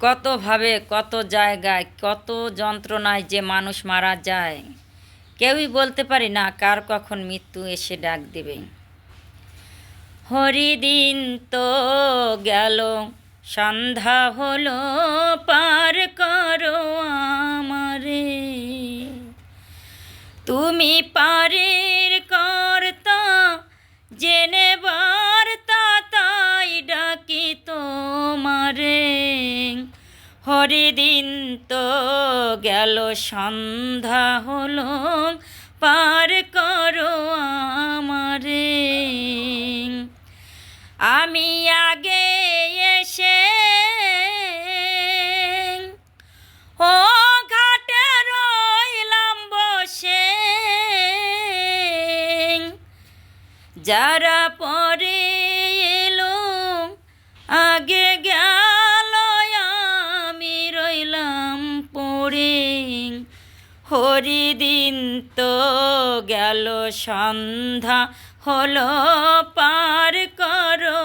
কতভাবে কত জায়গায় কত যন্ত্রণায় যে মানুষ মারা যায়, কেউই বলতে পারি না কার কখন মৃত্যু এসে ডাক দেবে। হরিদিন তো গেল, সন্ধ্যা হলো, পার করো আমারে। তুমি পারের কর্তা, জেনে বার্তা, তাই ডাকি তোমারে। হরিদিন তো গেল, সন্ধ্যা হলো, পার করো আমারে। আমি আগে এসে ও ঘাটে রইলাম বসে, যারা পরে এলো আগে গেল, আমি রইলাম পড়ে। হরিদিন তো গেল, সন্ধ্যা হলো, পার করো